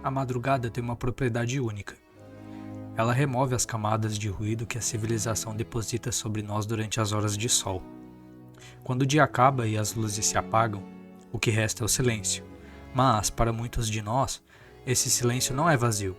A madrugada tem uma propriedade única. Ela remove as camadas de ruído que a civilização deposita sobre nós durante as horas de sol. Quando o dia acaba e as luzes se apagam, o que resta é o silêncio. Mas, para muitos de nós, esse silêncio não é vazio.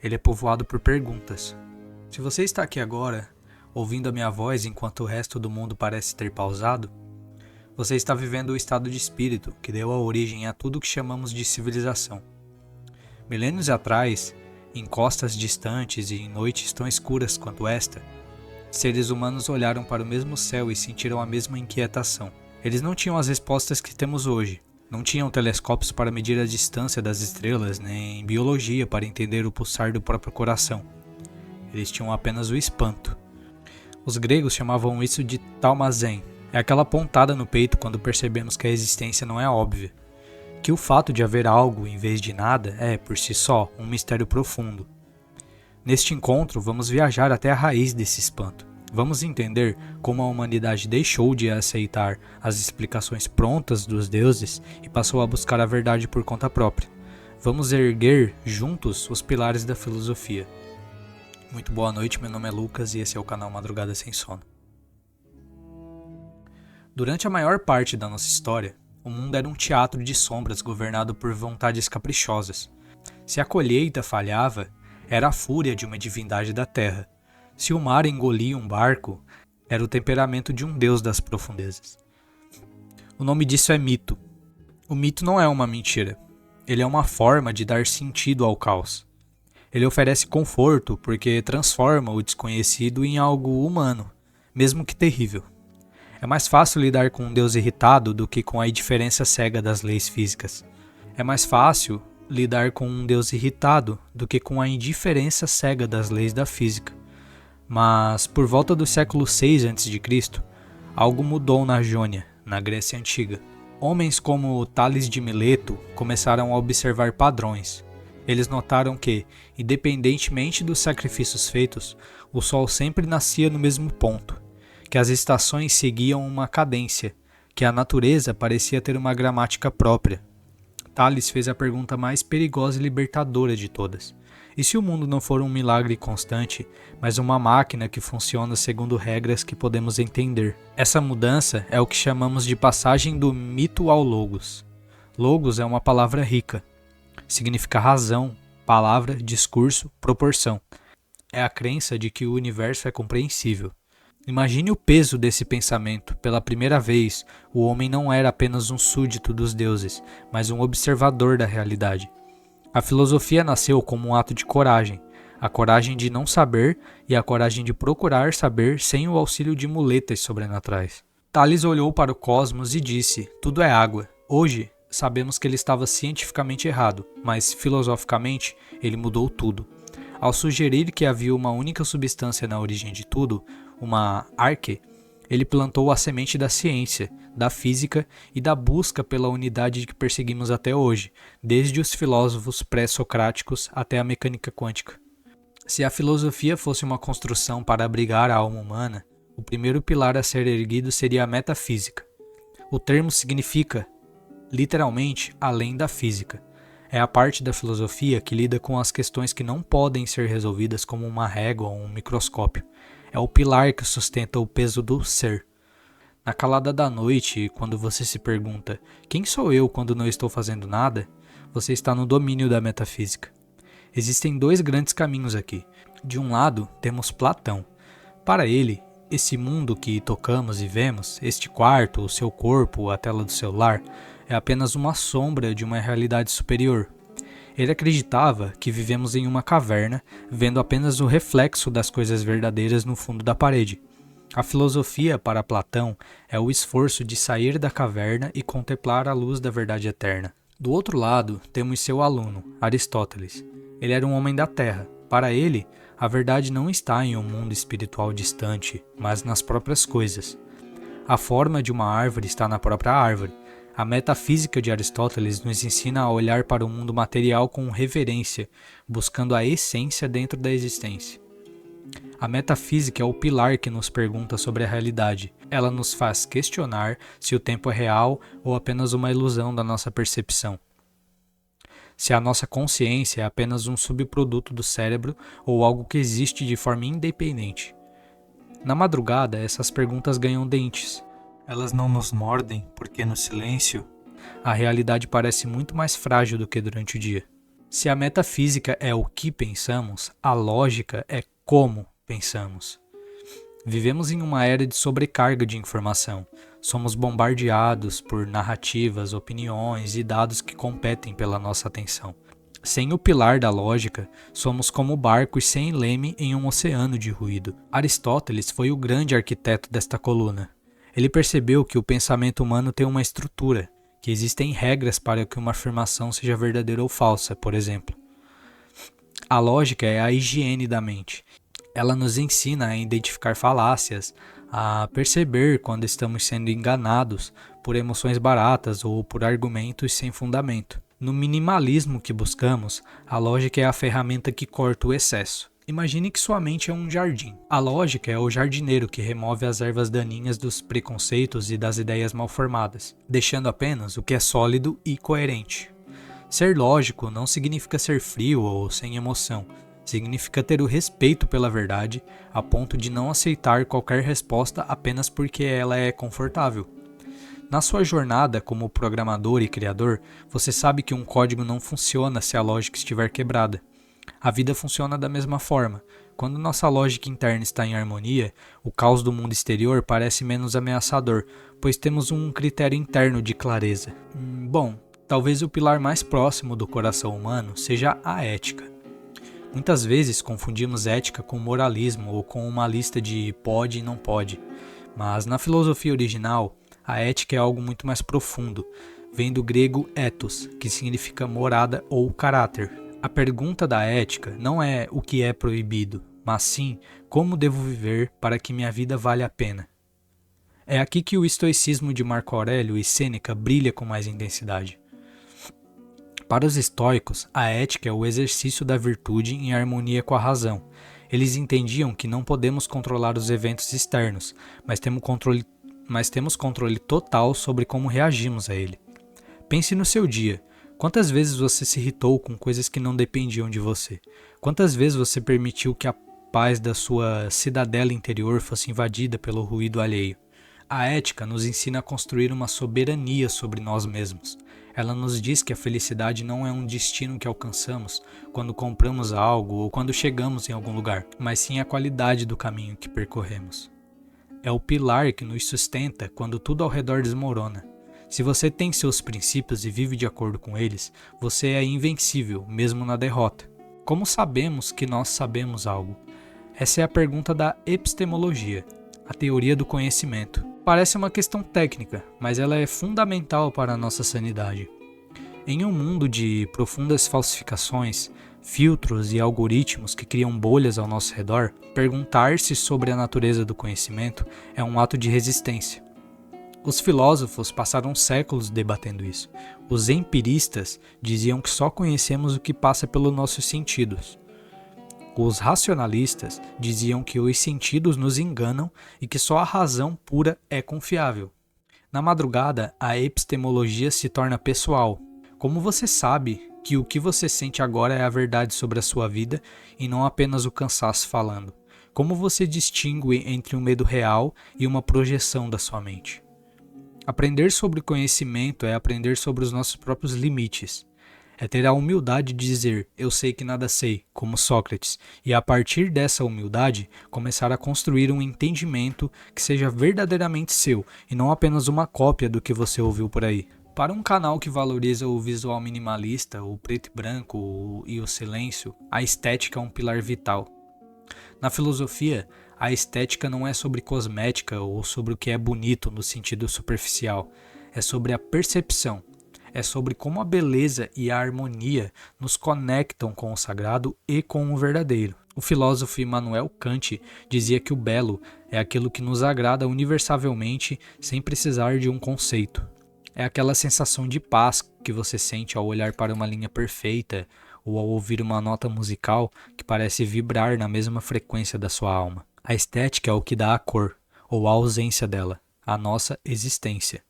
Ele é povoado por perguntas. Se você está aqui agora, ouvindo a minha voz enquanto o resto do mundo parece ter pausado, você está vivendo o estado de espírito que deu a origem a tudo que chamamos de civilização. Milênios atrás, em costas distantes e em noites tão escuras quanto esta, seres humanos olharam para o mesmo céu e sentiram a mesma inquietação. Eles não tinham as respostas que temos hoje. Não tinham telescópios para medir a distância das estrelas, nem biologia para entender o pulsar do próprio coração. Eles tinham apenas o espanto. Os gregos chamavam isso de talmazen. É aquela pontada no peito quando percebemos que a existência não é óbvia. Que o fato de haver algo em vez de nada é, por si só, um mistério profundo. Neste encontro, vamos viajar até a raiz desse espanto. Vamos entender como a humanidade deixou de aceitar as explicações prontas dos deuses e passou a buscar a verdade por conta própria. Vamos erguer juntos os pilares da filosofia. Muito boa noite, meu nome é Lucas e esse é o canal Madrugada Sem Sono. Durante a maior parte da nossa história, o mundo era um teatro de sombras governado por vontades caprichosas. Se a colheita falhava, era a fúria de uma divindade da terra. Se o mar engolia um barco, era o temperamento de um deus das profundezas. O nome disso é mito. O mito não é uma mentira. Ele é uma forma de dar sentido ao caos. Ele oferece conforto porque transforma o desconhecido em algo humano, mesmo que terrível. É mais fácil lidar com um Deus irritado do que com a indiferença cega das leis físicas. É mais fácil lidar com um Deus irritado do que com a indiferença cega das leis da física. Mas, por volta do século VI a.C., algo mudou na Jônia, na Grécia Antiga. Homens como Tales de Mileto começaram a observar padrões. Eles notaram que, independentemente dos sacrifícios feitos, o sol sempre nascia no mesmo ponto, que as estações seguiam uma cadência, que a natureza parecia ter uma gramática própria. Tales fez a pergunta mais perigosa e libertadora de todas. E se o mundo não for um milagre constante, mas uma máquina que funciona segundo regras que podemos entender? Essa mudança é o que chamamos de passagem do mito ao logos. Logos é uma palavra rica. Significa razão, palavra, discurso, proporção. É a crença de que o universo é compreensível. Imagine o peso desse pensamento. Pela primeira vez, o homem não era apenas um súdito dos deuses, mas um observador da realidade. A filosofia nasceu como um ato de coragem, a coragem de não saber e a coragem de procurar saber sem o auxílio de muletas sobrenaturais. Tales olhou para o cosmos e disse: tudo é água. Hoje, sabemos que ele estava cientificamente errado, mas filosoficamente ele mudou tudo. Ao sugerir que havia uma única substância na origem de tudo, uma arque, ele plantou a semente da ciência, da física e da busca pela unidade que perseguimos até hoje, desde os filósofos pré-socráticos até a mecânica quântica. Se a filosofia fosse uma construção para abrigar a alma humana, o primeiro pilar a ser erguido seria a metafísica. O termo significa, literalmente, além da física. É a parte da filosofia que lida com as questões que não podem ser resolvidas como uma régua ou um microscópio. É o pilar que sustenta o peso do ser. Na calada da noite, quando você se pergunta: quem sou eu quando não estou fazendo nada? Você está no domínio da metafísica. Existem dois grandes caminhos aqui. De um lado, temos Platão. Para ele, esse mundo que tocamos e vemos, este quarto, o seu corpo, a tela do celular, é apenas uma sombra de uma realidade superior. Ele acreditava que vivemos em uma caverna, vendo apenas o reflexo das coisas verdadeiras no fundo da parede. A filosofia, para Platão, é o esforço de sair da caverna e contemplar a luz da verdade eterna. Do outro lado, temos seu aluno, Aristóteles. Ele era um homem da terra. Para ele, a verdade não está em um mundo espiritual distante, mas nas próprias coisas. A forma de uma árvore está na própria árvore. A metafísica de Aristóteles nos ensina a olhar para o mundo material com reverência, buscando a essência dentro da existência. A metafísica é o pilar que nos pergunta sobre a realidade. Ela nos faz questionar se o tempo é real ou apenas uma ilusão da nossa percepção. se a nossa consciência é apenas um subproduto do cérebro ou algo que existe de forma independente. Na madrugada, essas perguntas ganham dentes. Elas não nos mordem porque no silêncio, a realidade parece muito mais frágil do que durante o dia. Se a metafísica é o que pensamos, a lógica é como pensamos. Vivemos em uma era de sobrecarga de informação. Somos bombardeados por narrativas, opiniões e dados que competem pela nossa atenção. Sem o pilar da lógica, somos como barcos sem leme em um oceano de ruído. Aristóteles foi o grande arquiteto desta coluna. Ele percebeu que o pensamento humano tem uma estrutura, que existem regras para que uma afirmação seja verdadeira ou falsa, por exemplo. A lógica é a higiene da mente. Ela nos ensina a identificar falácias, a perceber quando estamos sendo enganados por emoções baratas ou por argumentos sem fundamento. No minimalismo que buscamos, a lógica é a ferramenta que corta o excesso. Imagine que sua mente é um jardim. A lógica é o jardineiro que remove as ervas daninhas dos preconceitos e das ideias mal formadas, deixando apenas o que é sólido e coerente. Ser lógico não significa ser frio ou sem emoção. Significa ter o respeito pela verdade, a ponto de não aceitar qualquer resposta apenas porque ela é confortável. Na sua jornada como programador e criador, você sabe que um código não funciona se a lógica estiver quebrada. A vida funciona da mesma forma. Quando nossa lógica interna está em harmonia, o caos do mundo exterior parece menos ameaçador, pois temos um critério interno de clareza. Bom, talvez o pilar mais próximo do coração humano seja a ética. Muitas vezes confundimos ética com moralismo ou com uma lista de pode e não pode, mas na filosofia original, a ética é algo muito mais profundo, vem do grego ethos, que significa morada ou caráter. A pergunta da ética não é o que é proibido, mas sim como devo viver para que minha vida valha a pena. É aqui que o estoicismo de Marco Aurélio e Sêneca brilha com mais intensidade. Para os estoicos, a ética é o exercício da virtude em harmonia com a razão. Eles entendiam que não podemos controlar os eventos externos, mas temos controle total sobre como reagimos a ele. Pense no seu dia. Quantas vezes você se irritou com coisas que não dependiam de você? Quantas vezes você permitiu que a paz da sua cidadela interior fosse invadida pelo ruído alheio? A ética nos ensina a construir uma soberania sobre nós mesmos. Ela nos diz que a felicidade não é um destino que alcançamos quando compramos algo ou quando chegamos em algum lugar, mas sim a qualidade do caminho que percorremos. É o pilar que nos sustenta quando tudo ao redor desmorona. Se você tem seus princípios e vive de acordo com eles, você é invencível, mesmo na derrota. Como sabemos que nós sabemos algo? Essa é a pergunta da epistemologia, a teoria do conhecimento. Parece uma questão técnica, mas ela é fundamental para a nossa sanidade. Em um mundo de profundas falsificações, filtros e algoritmos que criam bolhas ao nosso redor, perguntar-se sobre a natureza do conhecimento é um ato de resistência. Os filósofos passaram séculos debatendo isso. Os empiristas diziam que só conhecemos o que passa pelos nossos sentidos. Os racionalistas diziam que os sentidos nos enganam e que só a razão pura é confiável. Na madrugada, a epistemologia se torna pessoal. Como você sabe que o que você sente agora é a verdade sobre a sua vida e não apenas o cansaço falando? Como você distingue entre um medo real e uma projeção da sua mente? Aprender sobre conhecimento é aprender sobre os nossos próprios limites. É ter a humildade de dizer, eu sei que nada sei, como Sócrates, e a partir dessa humildade, começar a construir um entendimento que seja verdadeiramente seu, e não apenas uma cópia do que você ouviu por aí. Para um canal que valoriza o visual minimalista, o preto e branco e o silêncio, a estética é um pilar vital. Na filosofia, a estética não é sobre cosmética ou sobre o que é bonito no sentido superficial, é sobre a percepção. É sobre como a beleza e a harmonia nos conectam com o sagrado e com o verdadeiro. O filósofo Immanuel Kant dizia que o belo é aquilo que nos agrada universalmente sem precisar de um conceito. É aquela sensação de paz que você sente ao olhar para uma linha perfeita ou ao ouvir uma nota musical que parece vibrar na mesma frequência da sua alma. A estética é o que dá a cor, ou a ausência dela, à nossa existência.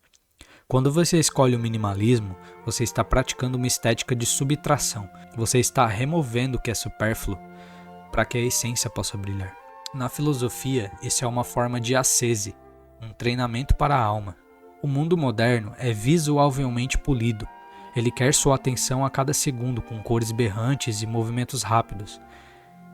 Quando você escolhe o minimalismo, você está praticando uma estética de subtração. Você está removendo o que é supérfluo para que a essência possa brilhar. Na filosofia, isso é uma forma de ascese, um treinamento para a alma. O mundo moderno é visualmente polido. Ele quer sua atenção a cada segundo com cores berrantes e movimentos rápidos.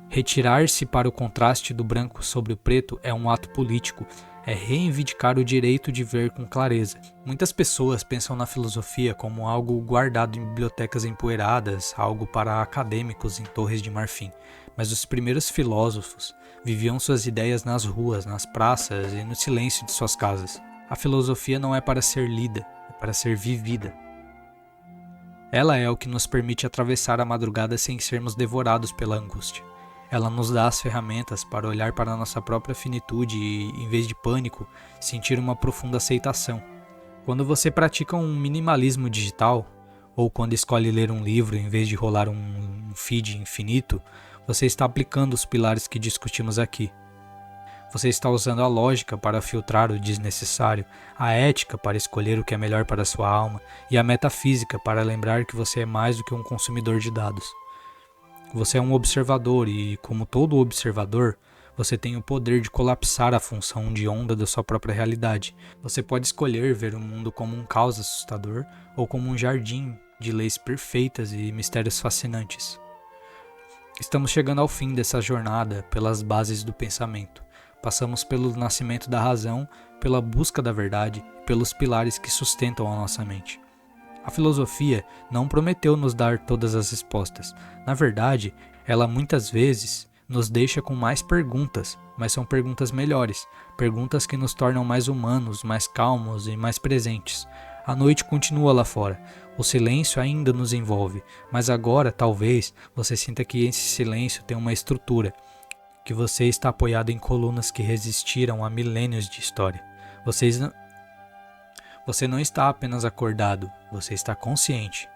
Retirar-se para o contraste do branco sobre o preto é um ato político, é reivindicar o direito de ver com clareza. Muitas pessoas pensam na filosofia como algo guardado em bibliotecas empoeiradas, algo para acadêmicos em torres de marfim. Mas os primeiros filósofos viviam suas ideias nas ruas, nas praças e no silêncio de suas casas. A filosofia não é para ser lida, é para ser vivida. Ela é o que nos permite atravessar a madrugada sem sermos devorados pela angústia. Ela nos dá as ferramentas para olhar para a nossa própria finitude e, em vez de pânico, sentir uma profunda aceitação. Quando você pratica um minimalismo digital, ou quando escolhe ler um livro em vez de rolar um feed infinito, você está aplicando os pilares que discutimos aqui. Você está usando a lógica para filtrar o desnecessário, a ética para escolher o que é melhor para a sua alma e a metafísica para lembrar que você é mais do que um consumidor de dados. Você é um observador e, como todo observador, você tem o poder de colapsar a função de onda da sua própria realidade. Você pode escolher ver o mundo como um caos assustador ou como um jardim de leis perfeitas e mistérios fascinantes. Estamos chegando ao fim dessa jornada pelas bases do pensamento. Passamos pelo nascimento da razão, pela busca da verdade e pelos pilares que sustentam a nossa mente. A filosofia não prometeu nos dar todas as respostas. Na verdade, ela muitas vezes nos deixa com mais perguntas, mas são perguntas melhores, perguntas que nos tornam mais humanos, mais calmos e mais presentes. A noite continua lá fora, o silêncio ainda nos envolve, mas agora talvez você sinta que esse silêncio tem uma estrutura, que você está apoiado em colunas que resistiram a milênios de história. Você não está apenas acordado, você está consciente.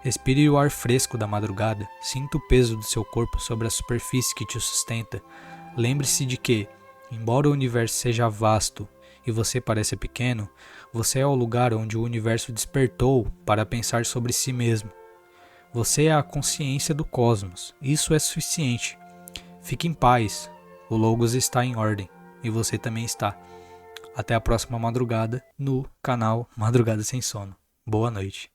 Respire o ar fresco da madrugada, sinta o peso do seu corpo sobre a superfície que te sustenta. Lembre-se de que, embora o universo seja vasto e você pareça pequeno, você é o lugar onde o universo despertou para pensar sobre si mesmo. Você é a consciência do cosmos, isso é suficiente. Fique em paz, o Logos está em ordem e você também está. Até a próxima madrugada no canal Madrugada Sem Sono. Boa noite.